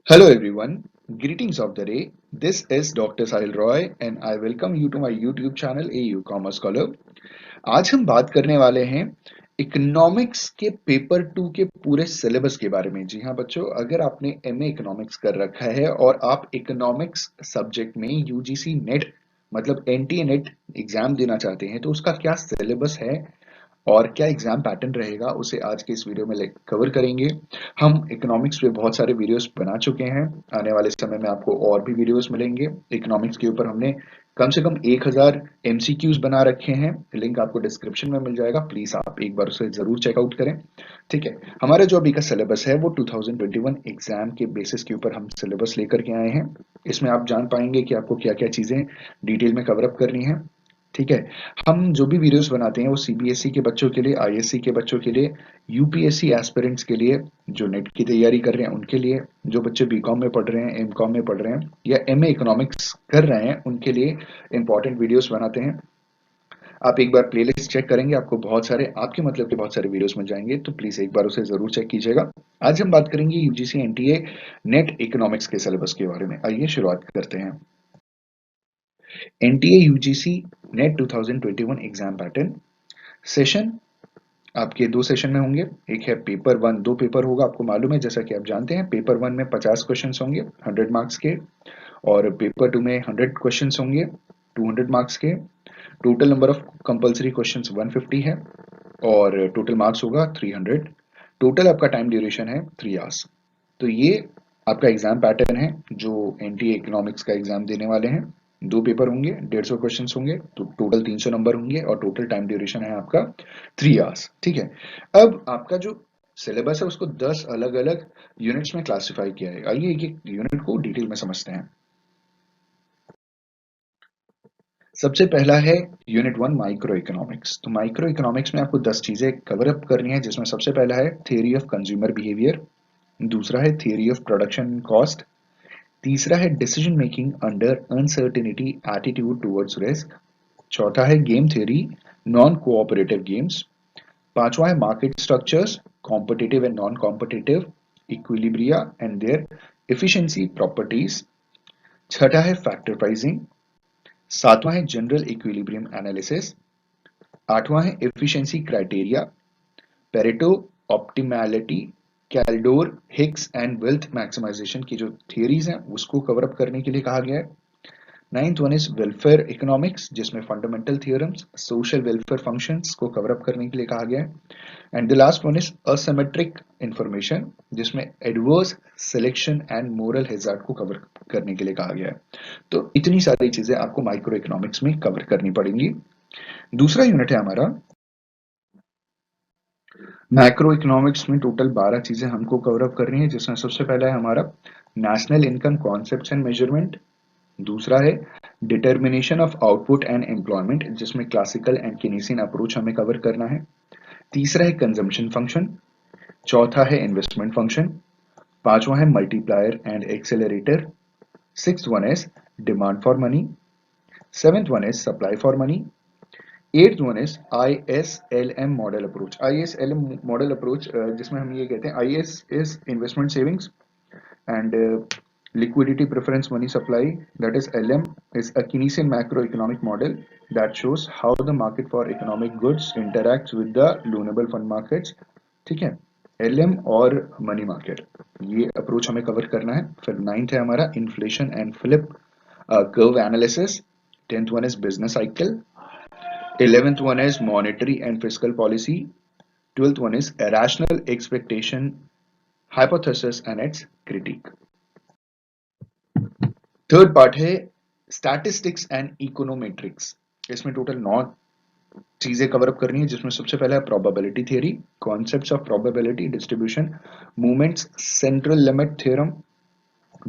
Hello everyone, greetings of the day. This is Dr. Sahil Roy and I welcome you to my YouTube channel AU Commerce Scholar. आज हम बात करने वाले हैं economics के paper 2 के पूरे सिलेबस के बारे में। जी हाँ बच्चों, अगर आपने एमए इकोनॉमिक्स कर रखा है और आप इकोनॉमिक्स सब्जेक्ट में यूजीसी नेट मतलब एनटीए नेट एग्जाम देना चाहते हैं तो उसका क्या सिलेबस है और क्या एग्जाम पैटर्न रहेगा उसे आज के इस वीडियो में कवर करेंगे। हम इकोनॉमिक्स पे बहुत सारे वीडियोस बना चुके हैं। आने वाले समय में आपको और भी वीडियोस मिलेंगे। इकोनॉमिक्स के ऊपर हमने कम से कम 1000 एमसीक्यूज बना रखे हैं। लिंक आपको डिस्क्रिप्शन में मिल जाएगा, प्लीज आप एक बार उसे जरूर चेकआउट करें। ठीक है, हमारा जो अभी का सिलेबस है वो 2021 एग्जाम के बेसिस के ऊपर हम सिलेबस लेकर के आए हैं। इसमें आप जान पाएंगे कि आपको क्या क्या चीजें डिटेल में कवर अप करनी है। ठीक है, हम जो भी वीडियोस बनाते हैं वो सीबीएसई के बच्चों के लिए, आईएससी के बच्चों के लिए, यूपीएससी एस्पिरेंट्स के लिए, जो नेट की तैयारी कर रहे हैं उनके लिए, जो बच्चे बीकॉम में पढ़ रहे हैं, एमकॉम में पढ़ रहे हैं या एमए इकोनॉमिक्स कर रहे हैं उनके लिए इंपॉर्टेंट वीडियोस बनाते हैं। आप एक बार प्लेलिस्ट चेक करेंगे, आपको बहुत सारे आपके मतलब के बहुत सारे वीडियोस मिल जाएंगे, तो प्लीज एक बार उसे जरूर चेक कीजिएगा। आज हम बात करेंगे यूजीसी एनटीए नेट इकोनॉमिक्स के सिलेबस के बारे में। आइए शुरुआत करते हैं। NTA UGC net 2021 exam pattern session आपके दो सेशन में होंगे। एक है पेपर वन, दो पेपर होगा आपको मालूम है, जैसा कि आप जानते हैं। पेपर वन में 50 क्वेश्चन होंगे 100 मार्क्स के, और पेपर टू में 100 क्वेश्चन होंगे 200 मार्क्स के। Total number of compulsory question 150 है और टोटल मार्क्स होगा 300। टोटल आपका टाइम ड्यूरेशन है 3 आवर्स। तो ये आपका एग्जाम पैटर्न है जो एनटीए इकोनॉमिक्स का एग्जाम देने वाले हैं। दो पेपर होंगे, 150 क्वेश्चन होंगे, तो टोटल 300 नंबर होंगे और टोटल टाइम ड्यूरेशन है आपका 3 आवर्स। ठीक है, अब आपका जो सिलेबस है उसको 10 अलग अलग यूनिट्स में क्लासिफाई किया है। आइए एक एक यूनिट को डिटेल में समझते हैं। सबसे पहला है यूनिट 1 माइक्रो इकोनॉमिक्स। तो माइक्रो इकोनॉमिक्स में आपको 10 चीजें कवर अप करनी है, जिसमें सबसे पहला है थियरी ऑफ कंज्यूमर बिहेवियर, दूसरा है थियरी ऑफ प्रोडक्शन कॉस्ट, तीसरा है decision making under uncertainty attitude towards risk, चौथा है game theory non cooperative games, पांचवा है market structures competitive and non competitive, equilibria and their efficiency properties, छठा है फैक्टर प्राइसिंग, सातवां है जनरल इक्विलिब्रियम एनालिसिस, आठवां है efficiency criteria, Pareto optimality, Kaldor Hicks and wealth maximisation की जो थियरीज हैं उसको कवर अप करने के लिए कहा गया है। Ninth one is welfare economics, जिसमें fundamental theorems social welfare functions को कवर अप करने के लिए कहा गया है। And the last one is asymmetric information, जिसमें adverse selection and moral hazard को कवर करने के लिए कहा गया है। तो इतनी सारी चीजें आपको माइक्रो इकोनॉमिक्स में कवर करनी पड़ेंगी। दूसरा यूनिट है हमारा मैक्रो इकोनॉमिक्स में। टोटल 12 चीजें हमको कवर अप करनी है, जिसमें सबसे पहला है हमारा national income concepts and measurement, दूसरा है determination of output and employment, जिसमें क्लासिकल एंड केनेसियन अप्रोच हमें कवर करना है, तीसरा है कंजम्पशन फंक्शन, चौथा है इन्वेस्टमेंट फंक्शन, पांचवा है multiplier and accelerator, sixth one is demand for money, seventh one is supply for money, eighth one is ISLM model approach. ISLM model approach जिसमें हम ये कहते हैं IS is investment savings and liquidity preference money supply, that is LM is a Keynesian macroeconomic model that shows how the market for economic goods interacts with the loanable fund markets। ठीक है, LM और money market, ये approach हमें cover करना है। फिर ninth है हमारा inflation and Phillip curve analysis, tenth one is business cycle, 11th one is monetary and fiscal policy, 12th one is irrational expectation hypothesis and its critique। Third part है statistics and econometrics. इसमें total 9 चीजें cover up करनी है, जिसमें सबसे पहला है probability theory, concepts of probability distribution, movements central limit theorem,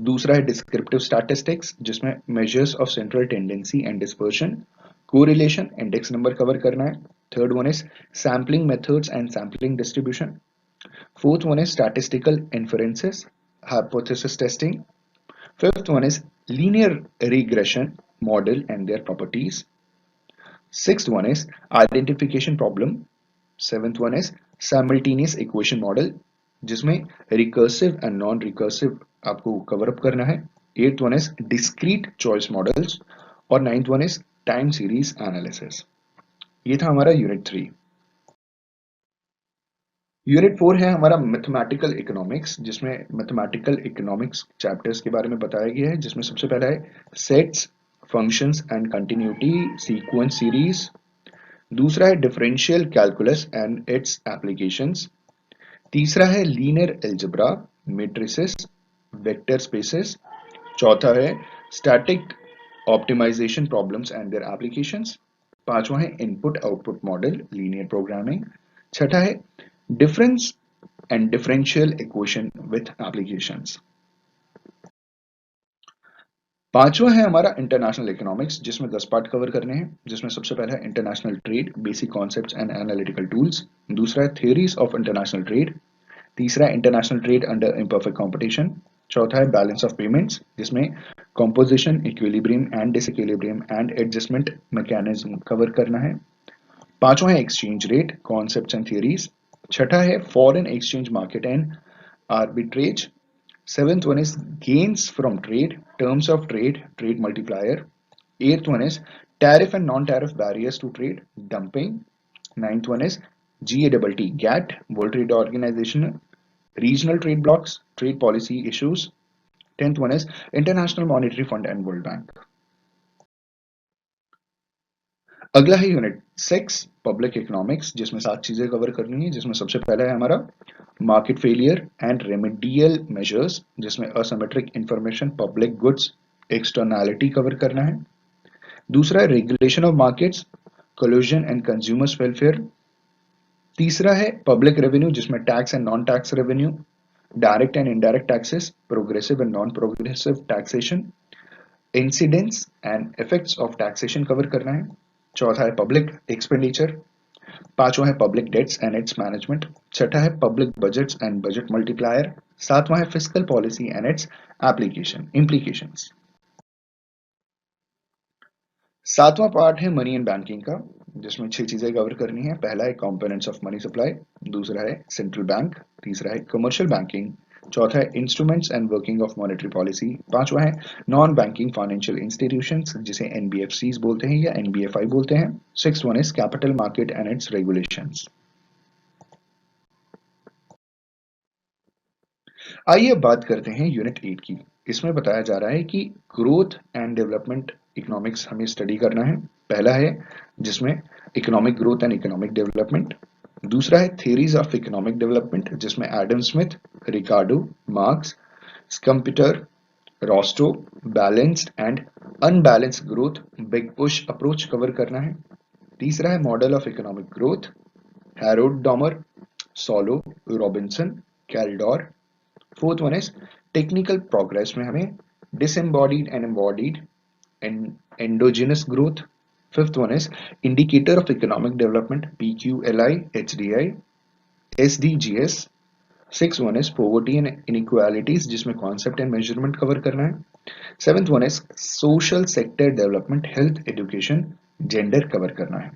दूसरा है डिस्क्रिप्टिव स्टैटिस्टिक्स, जिसमें measures of central tendency and dispersion, correlation, index number cover करना है। Third one is sampling methods and sampling distribution, fourth one is statistical inferences, hypothesis testing, fifth one is linear regression model and their properties. Sixth one is identification problem. Seventh one is simultaneous equation model, जिसमें recursive and non-recursive आपको cover up करना है। 8th one is discrete choice models और 9th one is time series analysis. ये था हमारा unit 3। Unit 4 है हमारा मैथमेटिकल इकोनॉमिक्स, जिसमें मैथमेटिकल इकोनॉमिक्स चैप्टर्स के बारे में बताया गया है, जिसमें सबसे पहला है sets, functions and continuity sequence series. दूसरा है differential calculus and its applications. तीसरा है linear algebra, matrices, vector spaces. चौथा है static optimisation problems and their applications. पांचवा है input output model, linear programming. छठा है difference and differential equation with applications. पांचवा है हमारा इंटरनेशनल इकोनॉमिक्स, जिसमें 10 पार्ट कवर करने हैं, जिसमें सबसे पहला है international trade, basic concepts and analytical tools. दूसरा है थियरीज ऑफ इंटरनेशनल ट्रेड। तीसरा है international trade under imperfect competition. चौथा है बैलेंस ऑफ पेमेंट्स, जिसमें composition, equilibrium and disequilibrium and adjustment mechanism cover करना है। पांचवा है exchange rate, concepts and theories. छठा है foreign exchange market and arbitrage. Seventh one is gains from trade, terms of trade, trade multiplier. Eighth one is tariff and non-tariff barriers to trade, dumping. Ninth one is GATT, GATT, World Trade Organization, regional trade blocks, trade policy issues. 10th one is International Monetary Fund and World Bank. अगला है unit 6 public economics, जिसमें 7 चीजें cover करनी है, जिसमें सबसे पहला है हमारा market failure and remedial measures, जिसमें asymmetric information, public goods, externality cover करना है। दूसरा है regulation of markets, collusion and consumers welfare. तीसरा है पब्लिक रेवेन्यू, जिसमें tax and non tax revenue, direct and indirect taxes, progressive and non progressive taxation, incidents and effects of taxation cover करना है। चौथा है पब्लिक एक्सपेंडिचर। पांचवा है public debts and its management. छठा है public budgets and budget multiplier. सातवां है fiscal policy and its application implications. सातवां पार्ट है मनी एंड बैंकिंग का, जिसमें 6 चीजें कवर करनी है। पहला है कंपोनेंट्स ऑफ मनी सप्लाई। दूसरा है सेंट्रल बैंक। तीसरा है कमर्शियल बैंकिंग। चौथा है instruments and working of monetary policy. पांचवा है नॉन बैंकिंग फाइनेंशियल इंस्टीट्यूशंस, जिसे एनबीएफसीज बोलते हैं या एनबीएफआई बोलते हैं। Six one is capital market and it's regulations. आइए अब बात करते हैं यूनिट 8 की। इसमें बताया जा रहा है कि ग्रोथ एंड डेवलपमेंट इकोनॉमिक्स हमें स्टडी करना है। पहला है जिसमें economic growth and economic development. दूसरा है थियरीज ऑफ इकोनॉमिक डेवलपमेंट, जिसमें Adam Smith, Ricardo, Marx, Schumpeter, Rostow, balanced and unbalanced growth, big push approach cover करना है। तीसरा है model of economic growth, Harrod Domar, Solow, Robinson, Kaldor. Fourth one is technical progress में हमें disembodied and embodied and endogenous growth. Fifth one is indicator of economic development, PQLI, HDI, SDGs। Six one is poverty and inequalities, जिसमें concept and measurement cover करना है। Seventh one is social sector development, health, education, gender cover करना है।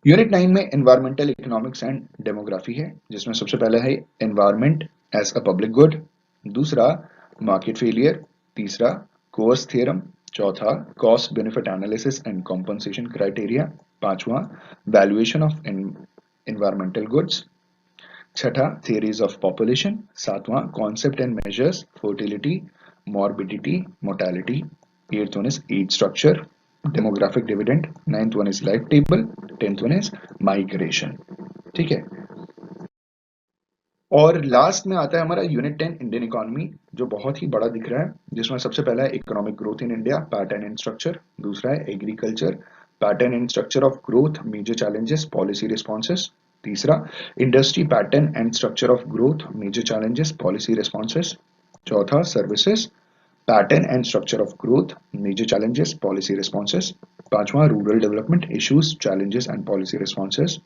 Unit 9 में environmental economics and demography है, जिसमें सबसे पहला है environment as a public good. दूसरा मार्केट फेलियर। तीसरा कोर्स थ्योरम। चौथा cost benefit analysis and compensation criteria. पांचवा वैल्यूएशन ऑफ एनवायरमेंटल गुड्स। छठा थियरीज ऑफ पॉपुलेशन। सातवां concept and measures, fertility, morbidity, mortality. Eighth one is age structure, demographic dividend. Ninth one is life table. 10th one is migration. ठीक है। और last में आता है हमारा यूनिट 10 इंडियन इकोनॉमी, जो बहुत ही बड़ा दिख रहा है, जिसमें सबसे पहला है economic growth in India, pattern and structure. दूसरा है agriculture, pattern and structure of growth, major challenges, policy responses. तीसरा industry, pattern and structure of growth, major challenges, policy responses. चौथा services, pattern and structure of growth, major challenges, policy responses. पांचवा rural development, issues, challenges and policy responses.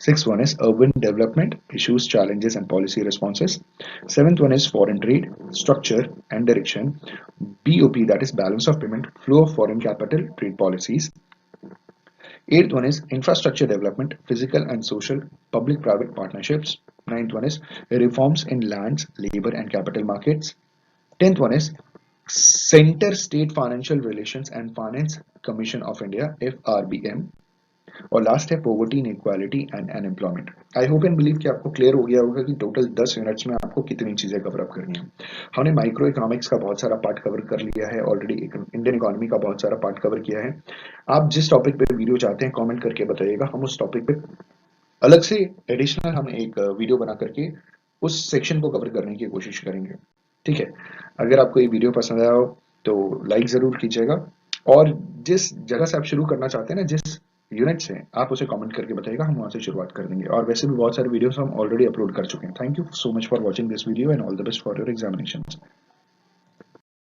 Sixth one is urban development, issues, challenges, and policy responses. Seventh one is foreign trade, structure and direction. BOP, that is balance of payment, flow of foreign capital, trade policies. Eighth one is infrastructure development, physical and social, public-private partnerships. Ninth one is reforms in lands, labor and capital markets. Tenth one is Center State Financial Relations and Finance Commission of India, FRBM. और last है poverty inequality and unemployment. I hope and believe कि आपको clear हो गया होगा कि total 10 units में आपको कितनी चीजें कवर अप करनी है। हमने माइक्रो इकोनॉमिक्स का बहुत सारा पार्ट कवर कर लिया है ऑलरेडी, इंडियन इकोनॉमी का बहुत सारा पार्ट कवर किया है। आप जिस टॉपिक पे वीडियो चाहते हैं कमेंट करके बताइएगा, हम उस टॉपिक पे अलग से एडिशनल हम एक वीडियो बना करके उस सेक्शन को कवर करने की कोशिश करेंगे। ठीक है, अगर आपको ये वीडियो पसंद आया हो तो लाइक जरूर कीजिएगा, और जिस जगह से आप शुरू करना चाहते हैं ना, जिस यूनिट से, आप उसे कमेंट करके बताइएगा, हम वहां से शुरुआत कर देंगे। और वैसे भी बहुत सारे वीडियोस हम ऑलरेडी अपलोड कर चुके हैं। Thank you so much for watching this video and all the best for your examination.